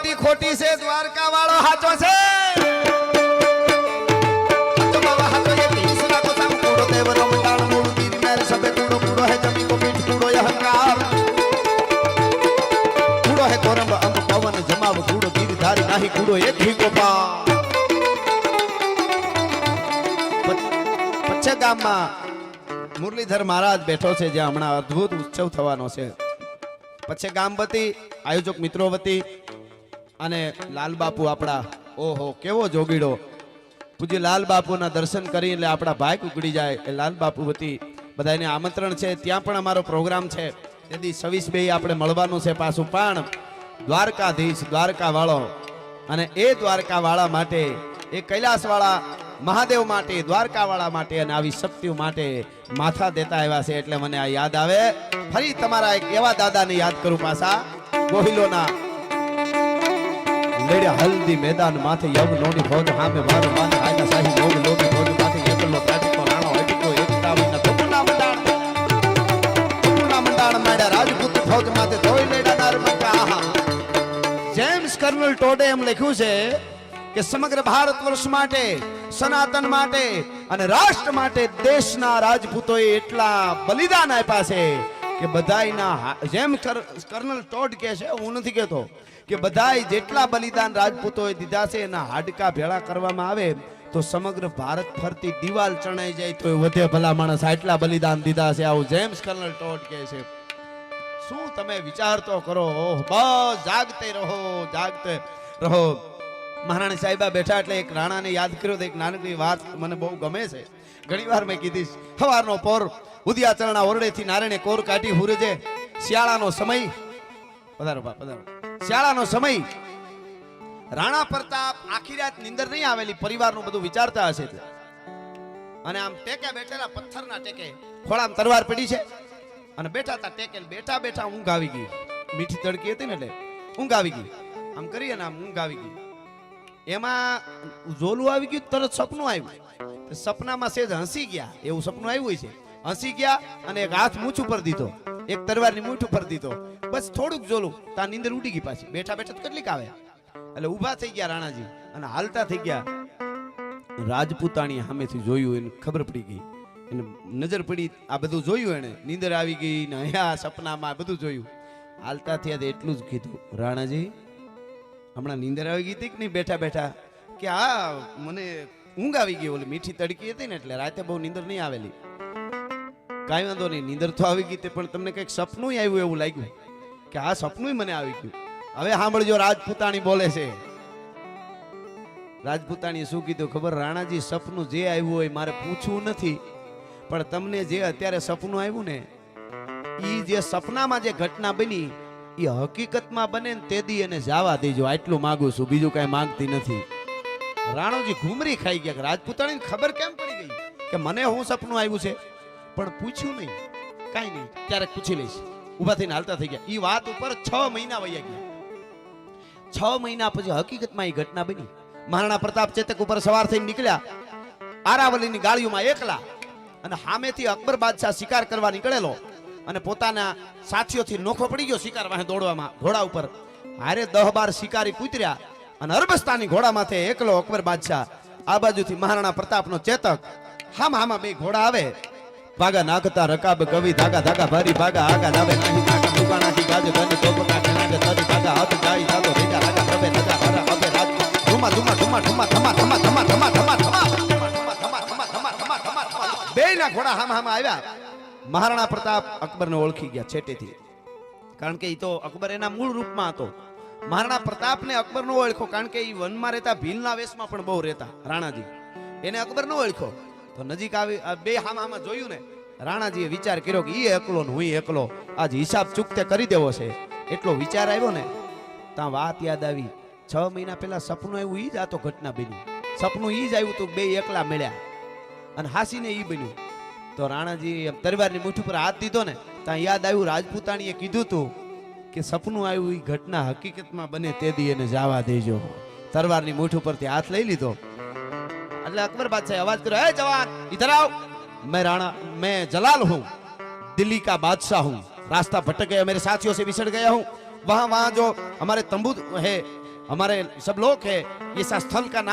બધી ખોટી છે, દ્વારકા વાળો સાચો છે. સાચો બાબા સાચો છે. તીસરા કો સામ કૂડો દેવરો મંડાણ મૂળ વીર મેર સબે કૂડો કૂડો હે જમી કો પીઠ કૂડો અહંકાર કૂડો હે કોરંબ અંબ પવન જમાવ કૂડો ગીર ધારી નાહી કૂડો એક હી ગોપા. પચ્છે ગામમાં મુરલીધર મહારાજ બેઠો છે, જ્યાં હમણાં અદ્ભુત ઉત્સવ થવાનો છે. પછી ગામ વતી આયોજક મિત્રો વતી અને લાલ બાપુ આપણા, ઓહો કેવો જોગીડો, પૂજ્ય લાલ બાપુના દર્શન કરી એટલે આપણા ભાઈ ઉગડી જાય. એ લાલ બાપુ વતી બધાને આમંત્રણ છે. ત્યાં પણ અમારો પ્રોગ્રામ છે. તેથી 26 આપણે મળવાનું છે પાછું. પણ દ્વારકાધીશ, દ્વારકા વાળો અને એ દ્વારકા વાળા માટે, એ કૈલાસ વાળા મહાદેવ માટે, દ્વારકા વાળા માટે અને આવી શક્તિઓ માટે માથા દેતા આવ્યા છે. એટલે મને આ યાદ આવે. ફરી તમારા એક એવા દાદાને યાદ કરું પાછા, ગોહિલોના લેડ્યા હલ્દી મેદાન માથે યવ લોની ફોજ હામે મારો માન આયા સાહી મોગ લોની ફોજ માથે એકલો કાઠીકો રાણો હટીકો એકતાવના ધોકના મંડાણ માડ્યા રાજપૂત ફોજ માથે ધોઈ લેડા નારમકા. આહા, જેમ્સ કર્નલ ટોડે એમ લખ્યું છે કે સમગ્ર ભારત વર્ષ માટે, સનાતન માટે અને રાષ્ટ્ર માટે દેશના રાજપૂતોએ એટલા બલિદાન આપ્યા છે કે બધાયના, જેમ કર્નલ ટોડ કહે છે, હું નથી કહેતો, કે બધાય જેટલા બલિદાન રાજપૂતોએ દીધા છે એના હાડકા ભેળા કરવામાં આવે તો સમગ્ર ભારત ફરતી દિવાલ ચણાઈ જાય તો વધે ભલા માણસ. આટલા બલિદાન દીધા છે, આવું જેમ્સ કર્નલ ટોડ કહે છે. શું તમે વિચાર તો કરો. બસ જાગતે રહો, જાગતે રહો. મહારાણી સાહેબા બેઠા એટલે એક રાણાને યાદ કર્યો તો એક નાનકડી વાત મને બહુ ગમે છે. ઘણી વાર મેં કીધી. સવારનો પોર ઉદયાચરણા ઓરડેથી નારાયણે કોર કાઢી હુરજે. શિયાળાનો સમય, પધારો બા પધારો. શિયાળાનો સમય. રાણા પ્રતાપ આખી રાત નીંદર નહીં આવેલી, પરિવારનું બધું વિચારતા હશે અને આમ ટેકે બેઠેલા, પથ્થરના ટેકે, ખોળામાં તરવાર પડી છે અને બેઠા હતા ટેકે. બેઠા બેઠા ઊંઘ આવી ગઈ. મીઠી તડકી હતી ને એટલે ઊંઘ આવી ગઈ. આમ કરીએ ને આમ ઊંઘ આવી ગઈ. એમાં ઝોલું આવી ગયું, તરત સપનું આવ્યું. સપનામાં સેજ હસી ગયા, એવું સપનું આવ્યું છે. હસી ગયા અને એક હાથ મૂછ ઉપર દીધો, એક તરવારની મૂઠ ઉપર દીધો. બસ થોડુંક ઝોલું, ત્યાં નીંદર ઉડી ગઈ પાછી. બેઠા બેઠા કેટલીક આવે એટલે ઊભા થઈ ગયા રાણાજી અને હાલતા થઈ ગયા. રાજપૂતાણી સામેથી જોયું, એને ખબર પડી ગઈ, એને નજર પડી. આ બધું જોયું એને, નીંદર આવી ગઈ ને અહીંયા સપનામાં બધું જોયું. હાલતા થયા એટલું જ કીધું, રાણાજી હમણાં નીંદર આવી ગઈ હતી કે નહીં બેઠા બેઠા? કે હા મને ઊંઘ આવી ગઈ, ઓલી મીઠી તડકી હતી ને એટલે રાતે બહુ નીંદર નહીં આવેલી. કાંઈ વાંધો નહીં, નીંદર તો આવી ગઈ પણ તમને કંઈક સપનું આવ્યું એવું લાગ્યું? કે આ સપનું મને આવી ગયું. હવે સાંભળજો, રાજપૂતાણી બોલે છે. રાજપૂતાણીએ શું કીધું ખબર? રાણાજી સપનું જે આવ્યું હોય મારે પૂછવું નથી, પણ તમને જે અત્યારે સપનું આવ્યું ને, એ જે સપનામાં જે ઘટના બની એ હકીકતમાં બને ને તેદી એને જવા દેજો, આટલું માંગુ છું, બીજું કઈ માંગતી નથી. રાણોજી ઘુમરી ખાઈ ગયા. રાજપૂતાણીને ખબર કેમ પડી ગઈ કે મને હું સપનું આવ્યું છે, પણ પૂછ્યું નહીં. કાંઈ નહીં, ક્યારેક પૂછી લઈશ. ઊભા થઈને હાલતા થઈ ગયા. એ વાત ઉપર 6 મહિના વયા ગયા. 6 મહિના પછી હકીકતમાં એ ઘટના બની. મહારાણા પ્રતાપ ચેતક ઉપર સવાર થઈને નીકળ્યા આરાવલીની ગાળીઓમાં એકલા, અને સામેથી અકબર બાદશાહ શિકાર કરવા નીકળેલો અને પોતાના સાથીઓથી નોખો પડી ગયો શિકાર વાહે દોડવામાં. ઘોડા ઉપર હારે 10-12 શિકારી કૂતર્યા અને અરબસ્તાની ઘોડા માથે એકલો અકબર બાદશાહ. આ બાજુથી મહારાણા પ્રતાપનો ચેતક. હામાં બે ઘોડા આવે. ભાગા નાખતા રકાબ કવિ ધાગા ધાગા ભારી ભાગા આગા દાવે નાહી નાકા દુકા નાખી ગાજે ધન તોપ કાઢે નાકે તરી ભાગા હાથ જાય જાતો રેજા રાગા પ્રભે નજા હરા અબે રાજ ધુમા ધુમા ધુમા ધુમા ધમા ધમા ધમા ધમા ધમા ધમા બેયના ઘોડા હામાં આવ્યા. મહારાણા પ્રતાપ અકબરને ઓળખી ગયા છેટેથી, કારણ કે એ તો અકબર એના મૂળ રૂપમાં હતો. મહારાણા પ્રતાપને અકબર નો ઓળખ્યો કારણ કે એ વનમાં રહેતા ભીલના વેશમાં પણ બહુ રહેતા રાણાજી. એને અકબર નો ઓળખ્યો તો નજીક આવી બે હામાં જોયું ને, રાણાજીએ વિચાર કર્યો કે એ એકલો ને હું એકલો, આજ હિસાબ ચૂકતે કરી દેવો છે. એટલો વિચાર આવ્યો ને ત્યાં વાત યાદ આવી. 6 મહિના પહેલા સપનું આવ્યું, ઈ જ આ તો ઘટના બની. સપનું ઈ જ આવ્યું તો બે એકલા મળ્યા અને હાસીને ઈ બન્યું. તો રાણાજી તરવારની મુઠ્ઠી પર હાથ દીધો ને ત્યાં યાદ આવ્યું, રાજપૂતાણીએ કીધું તું કે સપનું આવ્યું એ ઘટના હકીકતમાં બને તે દી એને જવા દેજો. તરવારની મુઠ્ઠી પરથી હાથ લઈ લીધો એટલે अकबर बादशाह आवाज करो, ए जवान इधर आओ, मैं जलाल हूँ, दिल्ली का बादशाह हूँ, रास्ता भटक गया, मेरे साथियों से बिछड़ गया हूँ, वहाँ जो हमारे तंबू है हमारे सब लोग है इस स्थल का नाम